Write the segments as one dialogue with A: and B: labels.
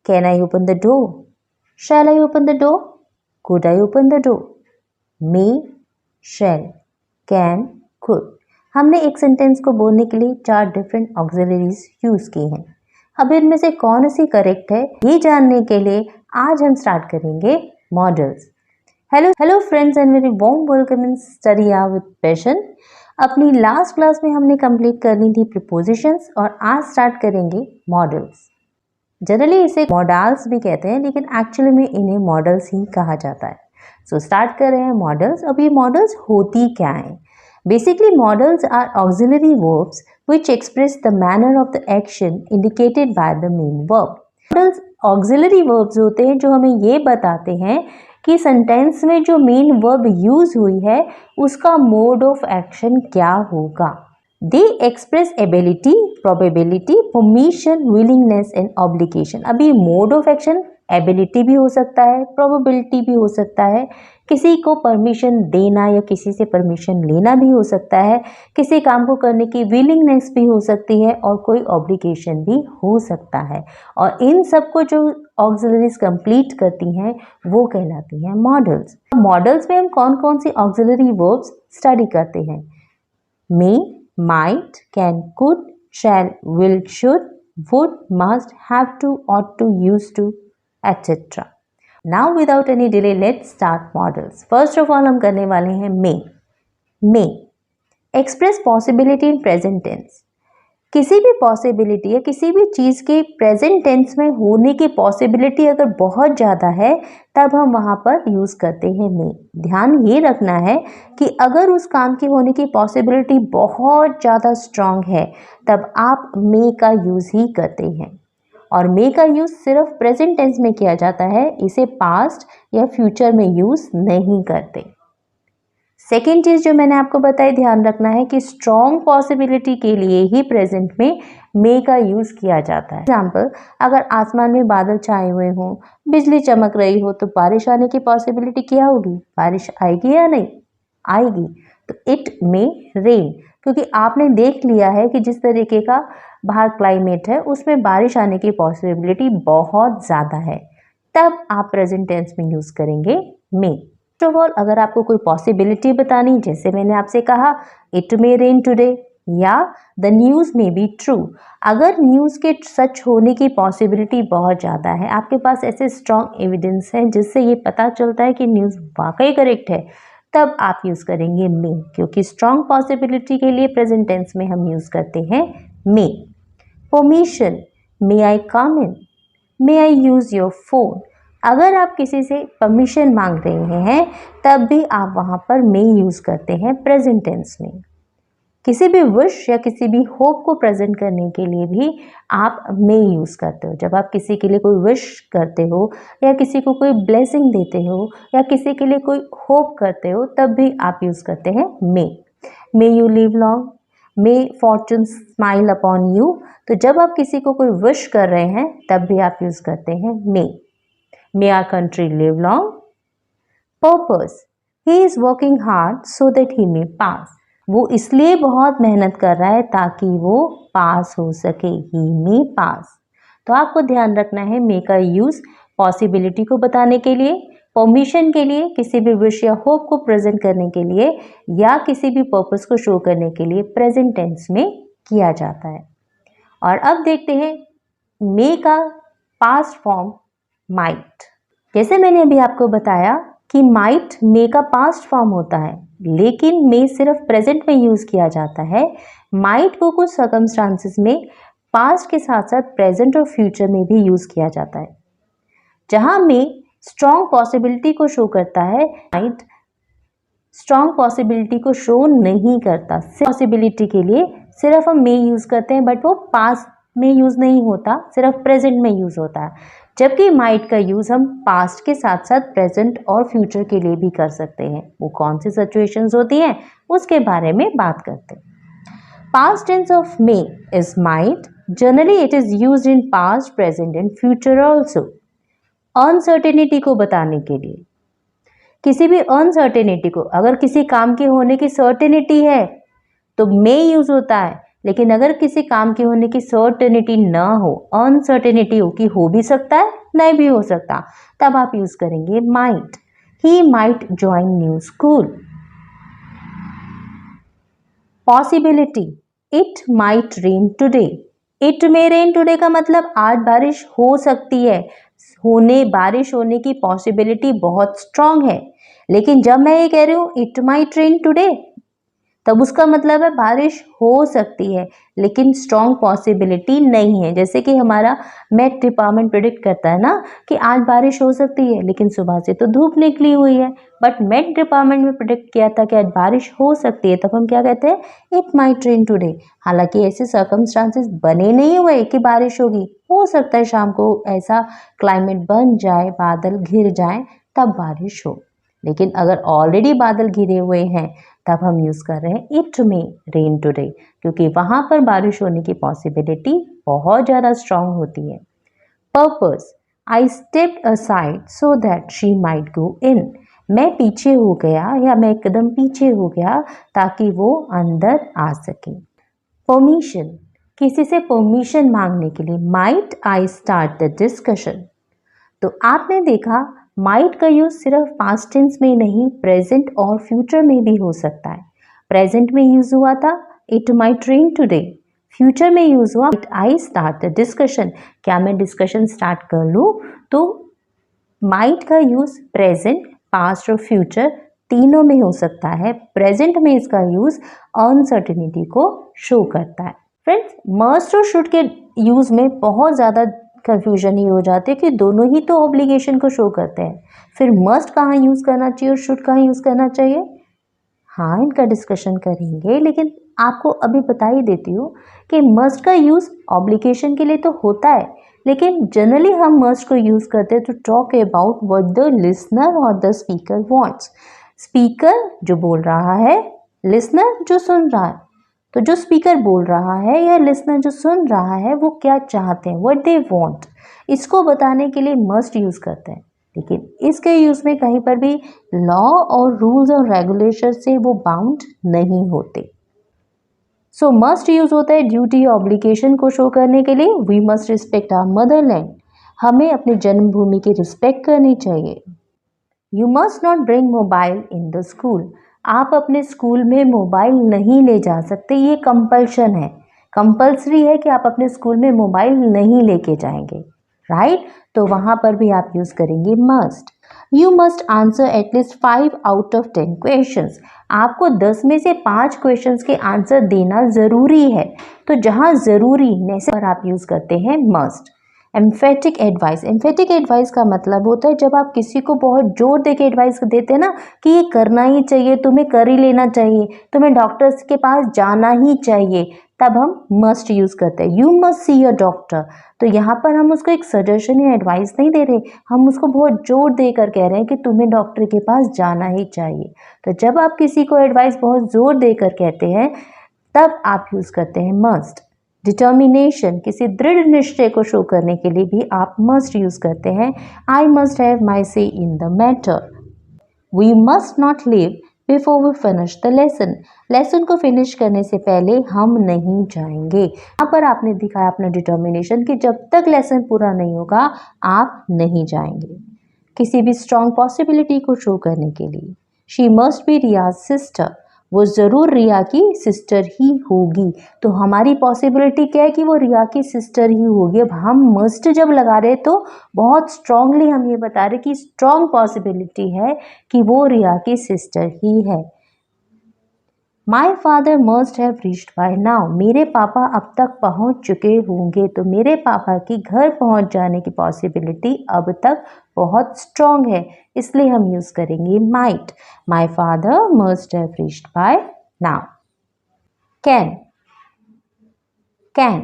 A: Can I open the door? Shall I open the door? Could I open the door? May, shall, can, could. हमने एक sentence को बोलने के लिए 4 different auxiliaries use की हैं। अब इनमें से कौन सी करेक्ट है ये जानने के लिए आज हम स्टार्ट करेंगे modals. Hello friends and very warm welcome in study hour with passion. अपनी लास्ट क्लास में हमने कंप्लीट कर ली थी प्रीपोजिशंस और आज स्टार्ट करेंगे मॉडल्स। जनरली इसे मॉडल्स भी कहते हैं लेकिन एक्चुअली में इन्हें मॉडल्स ही कहा जाता है। सो स्टार्ट कर रहे हैं मॉडल्स। अब ये मॉडल्स होती क्या हैं? Basically modals are auxiliary verbs which express the manner of the action indicated by the main verb. Modals auxiliary verbs होते हैं जो हमें ये बताते हैं कि सेंटेंस में जो मेन वर्ब यूज हुई है उसका मोड ऑफ एक्शन क्या होगा। They express ability, probability, permission, willingness and obligation। अभी मोड ऑफ एक्शन एबिलिटी भी हो सकता है, प्रोबेबिलिटी भी हो सकता है, किसी को परमिशन देना या किसी से परमिशन लेना भी हो सकता है, किसी काम को करने की विलिंगनेस भी हो सकती है और कोई ऑब्लिगेशन भी हो सकता है। और इन सब को जो ऑक्सिलरीज कंप्लीट करती हैं वो कहलाती हैं मॉडल्स। मॉडल्स में हम कौन कौन सी ऑक्सिलरी वर्ब्स स्टडी करते हैं? मे, might, can, could, shall, will, should, would, must, have to, ought to, used to, etc. Now without any delay let's start models. First of all हम करने वाले हैं may. May express possibility in present tense। किसी भी possibility या किसी भी चीज़ के प्रेजेंट टेंस में होने की पॉसिबिलिटी अगर बहुत ज़्यादा है तब हम वहाँ पर यूज़ करते हैं मे। ध्यान ये रखना है कि अगर उस काम की होने की पॉसिबिलिटी बहुत ज़्यादा स्ट्रांग है तब आप मे का यूज़ ही करते हैं। और मे का यूज़ सिर्फ प्रेजेंट टेंस में किया जाता है, इसे पास्ट या फ्यूचर में यूज़ नहीं करते। सेकेंड चीज़ जो मैंने आपको बताई ध्यान रखना है कि स्ट्रॉन्ग पॉसिबिलिटी के लिए ही प्रेजेंट में मे का यूज़ किया जाता है। एग्जाम्पल, अगर आसमान में बादल छाए हुए हों, बिजली चमक रही हो तो बारिश आने की पॉसिबिलिटी क्या होगी? बारिश आएगी या नहीं आएगी? तो इट मे रेन, क्योंकि आपने देख लिया है कि जिस तरीके का बाहर क्लाइमेट है उसमें बारिश आने की पॉसिबिलिटी बहुत ज़्यादा है, तब आप प्रेजेंट टेंस में यूज़ करेंगे मे। फर्स्ट ऑफ ऑल अगर आपको कोई पॉसिबिलिटी बतानी, जैसे मैंने आपसे कहा इट मे रेन टुडे या the news may be true, अगर न्यूज़ के सच होने की पॉसिबिलिटी बहुत ज़्यादा है, आपके पास ऐसे स्ट्रॉन्ग एविडेंस हैं जिससे ये पता चलता है कि न्यूज़ वाकई करेक्ट है, तब आप यूज़ करेंगे मे, क्योंकि स्ट्रॉन्ग पॉसिबिलिटी के लिए प्रेजेंट टेंस में हम यूज़ करते हैं may. Permission, may I come in, may I use your phone. अगर आप किसी से परमिशन मांग रहे हैं तब भी आप वहाँ पर मे यूज़ करते हैं प्रेजेंट टेंस में। किसी भी विश या किसी भी होप को प्रेजेंट करने के लिए भी आप मे यूज़ करते हो। जब आप किसी के लिए कोई विश करते हो या किसी को कोई ब्लेसिंग देते हो या किसी के लिए कोई होप करते हो तब भी आप यूज़ करते हैं may. May you live long, may fortune smile upon you. तो जब आप किसी को कोई विश कर रहे हैं तब भी आप यूज़ करते हैं मे। May our country live long. Purpose, he is working hard so that he may pass. वो इसलिए बहुत मेहनत कर रहा है ताकि वो पास हो सके, he may pass। तो आपको ध्यान रखना है मे का यूज़ पॉसिबिलिटी को बताने के लिए, परमिशन के लिए, किसी भी विश या होप को प्रेजेंट करने के लिए या किसी भी पर्पस को शो करने के लिए प्रेजेंट टेंस में किया जाता है। और अब देखते हैं मे का पास्ट फॉर्म माइट। जैसे मैंने अभी आपको बताया कि माइट मे का पास्ट फॉर्म होता है, लेकिन मे सिर्फ प्रेजेंट में यूज किया जाता है। माइट को कुछ सर्कमस्टांसेस में पास्ट के साथ साथ प्रेजेंट और फ्यूचर में भी यूज किया जाता है। जहां मे स्ट्रॉन्ग पॉसिबिलिटी को शो करता है, माइट स्ट्रॉन्ग पॉसिबिलिटी को शो नहीं करता। पॉसिबिलिटी के लिए सिर्फ हम मे यूज करते हैं, बट वो पास्ट में यूज नहीं होता, सिर्फ प्रेजेंट में यूज होता है। जबकि माइट का यूज हम पास्ट के साथ साथ प्रेजेंट और फ्यूचर के लिए भी कर सकते हैं। वो कौन सी सिचुएशंस होती हैं उसके बारे में बात करते हैं। Past tense of may is might. Generally it is used in past, present and future also. Uncertainty को बताने के लिए, किसी भी अनसर्टेनिटी को, अगर किसी काम के होने की सर्टेनिटी है तो मे यूज होता है, लेकिन अगर किसी काम के होने की सर्टेनिटी ना हो, अनसर्टेनिटी हो कि हो भी सकता है नहीं भी हो सकता, तब आप यूज करेंगे might. He might join new school. Possibility, it might rain today. It may rain today का मतलब आज बारिश हो सकती है, बारिश होने की पॉसिबिलिटी बहुत स्ट्रांग है। लेकिन जब मैं ये कह रही हूँ इट माइट रेन टुडे, तब उसका मतलब है बारिश हो सकती है लेकिन स्ट्रॉन्ग पॉसिबिलिटी नहीं है। जैसे कि हमारा मेट डिपार्टमेंट प्रिडिक्ट करता है ना कि आज बारिश हो सकती है, लेकिन सुबह से तो धूप निकली हुई है। बट मेट डिपार्टमेंट में प्रिडिक्ट किया था कि आज बारिश हो सकती है, तब हम क्या कहते हैं, इट माइट रेन टुडे। हालांकि ऐसे सर्कमस्टांसेस बने नहीं हुए कि बारिश होगी, हो सकता है शाम को ऐसा क्लाइमेट बन जाए, बादल घिर जाए, तब बारिश हो। लेकिन अगर ऑलरेडी बादल घिरे हुए हैं तब हम यूज कर रहे हैं इट मे रेन टुडे, क्योंकि वहां पर बारिश होने की पॉसिबिलिटी बहुत ज्यादा स्ट्रांग होती है। Purpose, I stepped aside so that she might go in. मैं पीछे हो गया या मैं एकदम पीछे हो गया ताकि वो अंदर आ सके। परमिशन, किसी से परमिशन मांगने के लिए might I start the discussion. तो आपने देखा माइट का यूज सिर्फ पास्ट टेंस में नहीं, प्रेजेंट और फ्यूचर में भी हो सकता है। प्रेजेंट में यूज हुआ था it might rain today, future में यूज हुआ it I start the discussion. क्या मैं डिस्कशन स्टार्ट कर लूं, तो माइट का यूज प्रेजेंट, पास्ट और फ्यूचर तीनों में हो सकता है। प्रेजेंट में इसका यूज अनसर्टेनिटी को शो करता है। फ्रेंड्स, मस्ट और शुड के यूज में बहुत ज्यादा कंफ्यूजन ही हो जाती है कि दोनों ही तो ऑब्लिगेशन को शो करते हैं, फिर मस्ट कहाँ यूज करना चाहिए और शुड कहाँ यूज करना चाहिए। हाँ, इनका डिस्कशन करेंगे, लेकिन आपको अभी बता ही देती हूँ कि मस्ट का यूज ऑब्लिगेशन के लिए तो होता है, लेकिन जनरली हम मस्ट को यूज करते हैं to talk about what the listener और द स्पीकर वांट्स। स्पीकर जो बोल रहा है, लिसनर जो सुन रहा है। तो जो स्पीकर बोल रहा है या लिसनर जो सुन रहा है वो क्या चाहते हैं, व्हाट दे वांट, इसको बताने के लिए मस्ट यूज करते हैं। लेकिन इसके यूज में कहीं पर भी लॉ और रूल्स और रेगुलेशन से वो बाउंड नहीं होते। सो मस्ट यूज होता है ड्यूटी ऑब्लिगेशन को शो करने के लिए। We must respect our motherland, हमें अपनी जन्मभूमि की रिस्पेक्ट करनी चाहिए। You must not bring mobile in the school, आप अपने स्कूल में मोबाइल नहीं ले जा सकते, ये कंपल्शन है, कंपल्सरी है कि आप अपने स्कूल में मोबाइल नहीं लेके जाएंगे, राइट। तो वहां पर भी आप यूज करेंगे must. You must answer at least 5 out of 10 questions, आपको 10 में से 5 क्वेश्चंस के आंसर देना जरूरी है। तो जहां जरूरी नेसेसरी पर आप यूज करते हैं must. Emphatic advice, emphatic advice का मतलब होता है जब आप किसी को बहुत जोर दे के एडवाइस देते हैं ना कि ये करना ही चाहिए, तुम्हें कर ही लेना चाहिए, तुम्हें डॉक्टर्स के पास जाना ही चाहिए, तब हम मस्ट यूज करते हैं। You must see your doctor, तो यहाँ पर हम उसको एक सजेशन या एडवाइस नहीं दे रहे, हम उसको बहुत जोर देकर कह रहे हैं कि तुम्हें डॉक्टर के पास जाना ही चाहिए। तो जब आप किसी को एडवाइस बहुत जोर देकर कहते हैं तब आप यूज करते हैं मस्ट। डिटर्मिनेशन, किसी दृढ़ निश्चय को शो करने के लिए भी आप मस्ट यूज करते हैं। I must have my say in the matter. We must not leave before we finish the lesson, lesson को फिनिश करने से पहले हम नहीं जाएंगे। यहाँ पर आपने दिखाया अपना डिटर्मिनेशन कि जब तक लेसन पूरा नहीं होगा आप नहीं जाएंगे। किसी भी स्ट्रॉन्ग पॉसिबिलिटी को शो करने के लिए, she must be Riya's sister, वो ज़रूर रिया की सिस्टर ही होगी। तो हमारी पॉसिबिलिटी क्या है कि वो रिया की सिस्टर ही होगी। अब हम मस्ट जब लगा रहे तो बहुत स्ट्रांगली हम ये बता रहे कि स्ट्रॉन्ग पॉसिबिलिटी है कि वो रिया की सिस्टर ही है। माई father must have reached by now, मेरे पापा अब तक पहुंच चुके होंगे। तो मेरे पापा की घर पहुंच जाने की पॉसिबिलिटी अब तक बहुत स्ट्रांग है, इसलिए हम यूज करेंगे might. My father must have reached by now. Can, can,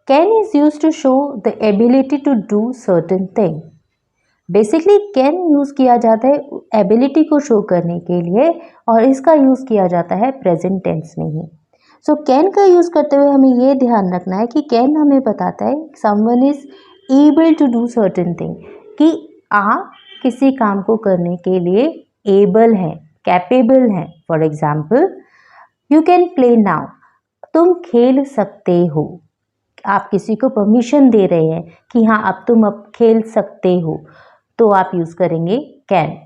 A: can is use to show the ability to do certain thing. Basically can use किया जाता है एबिलिटी को शो करने के लिए और इसका यूज किया जाता है प्रेजेंट टेंस में ही। सो कैन का यूज करते हुए हमें ये ध्यान रखना है कि कैन हमें बताता है someone is able to do certain thing, कि आप किसी काम को करने के लिए एबल हैं, कैपेबल हैं। For example, you can play now, तुम खेल सकते हो। आप किसी को परमिशन दे रहे हैं कि हाँ अब तुम अब खेल सकते हो, तो आप यूज़ करेंगे कैन।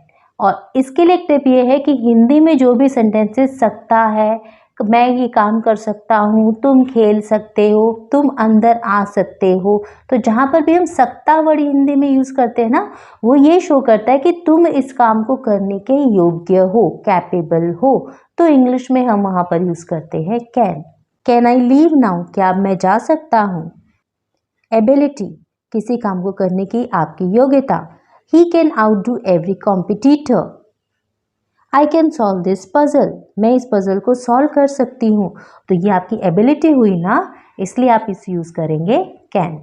A: और इसके लिए एक टिप ये है कि हिंदी में जो भी सेंटेंसेस सकता है, मैं ये काम कर सकता हूँ, तुम खेल सकते हो, तुम अंदर आ सकते हो, तो जहाँ पर भी हम सकता वर्ड हिंदी में यूज़ करते हैं ना, वो ये शो करता है कि तुम इस काम को करने के योग्य हो, कैपेबल हो। तो इंग्लिश में हम वहाँ पर यूज़ करते हैं can. Can I leave now, क्या अब मैं जा सकता हूँ। एबिलिटी, किसी काम को करने की आपकी योग्यता। He can outdo every competitor. I can solve this puzzle, मैं इस पजल को सॉल्व कर सकती हूँ। तो ये आपकी एबिलिटी हुई ना, इसलिए आप इस यूज करेंगे can.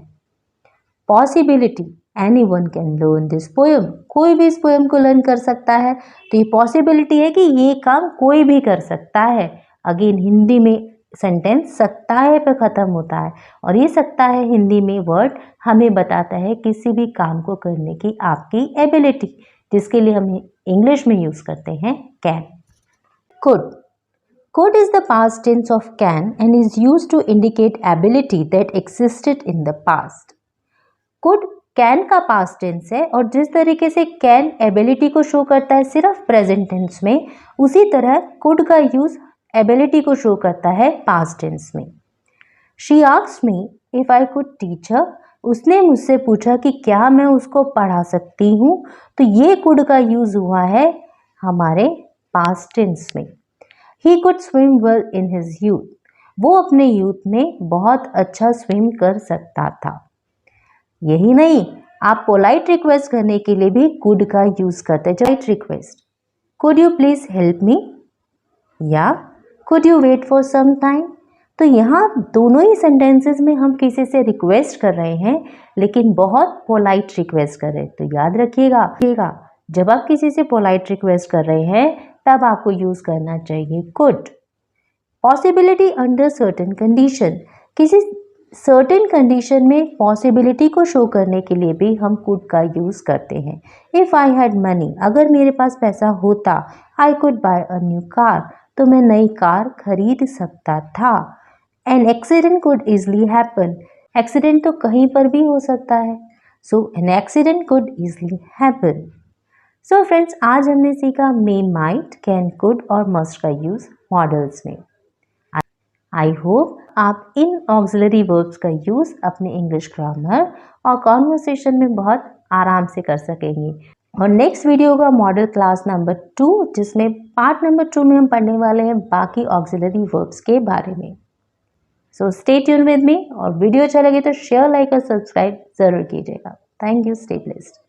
A: Possibility, any one can learn this poem, कोई भी इस पोएम को लर्न कर सकता है। तो ये पॉसिबिलिटी है कि ये काम कोई भी कर सकता है। अगेन हिंदी में सेंटेंस सकता है पे खत्म होता है, और ये सकता है हिंदी में वर्ड हमें बताता है किसी भी काम को करने की आपकी एबिलिटी, जिसके लिए हम इंग्लिश में यूज करते हैं can. Could, could is the past tense of can and is used to indicate ability that existed in the past. could can का past tense है, और जिस तरीके से can ability को शो करता है सिर्फ present tense में, उसी तरह could का यूज ability को शो करता है past tense में। She asked me if I could teach her, उसने मुझसे पूछा कि क्या मैं उसको पढ़ा सकती हूँ। तो ये could का यूज हुआ है हमारे past tense में। He could swim well in his youth, वो अपने यूथ में बहुत अच्छा स्विम कर सकता था। यही नहीं, आप पोलाइट रिक्वेस्ट करने के लिए भी could का यूज करते हैं। Polite request, could you please help me, या could you wait for some time। तो यहाँ दोनों ही सेंटेंसेस में हम किसी से रिक्वेस्ट कर रहे हैं, लेकिन बहुत पोलाइट रिक्वेस्ट कर रहे हैं। तो याद रखिएगा, जब आप किसी से पोलाइट रिक्वेस्ट कर रहे हैं तब आपको यूज करना चाहिए could। Possibility under certain condition, किसी सर्टेन कंडीशन में पॉसिबिलिटी को शो करने के लिए भी हम could का यूज करते हैं। इफ आई हैड मनी, अगर मेरे पास पैसा होता, I could buy a new car, तो मैं नई कार खरीद सकता था। An accident could easily happen, accident तो कहीं पर भी हो सकता है, so an accident could easily happen. So friends, आज हमने सीखा मे, माइट, कैन, कुड और मस्ट का यूज मॉडल्स में। आई होप आप इन ऑक्सिलरी वर्ब्स का यूज अपने इंग्लिश ग्रामर और कॉन्वर्सेशन में बहुत आराम से कर सकेंगे। और नेक्स्ट वीडियो का मॉडल क्लास नंबर 2, जिसमें पार्ट नंबर 2 में हम पढ़ने वाले हैं बाकी ऑक्सिलरी वर्ब्स के बारे में। So stay tune with me, और वीडियो अच्छा लगे तो शेयर, लाइक और सब्सक्राइब जरूर कीजिएगा। Thank you, stay blessed.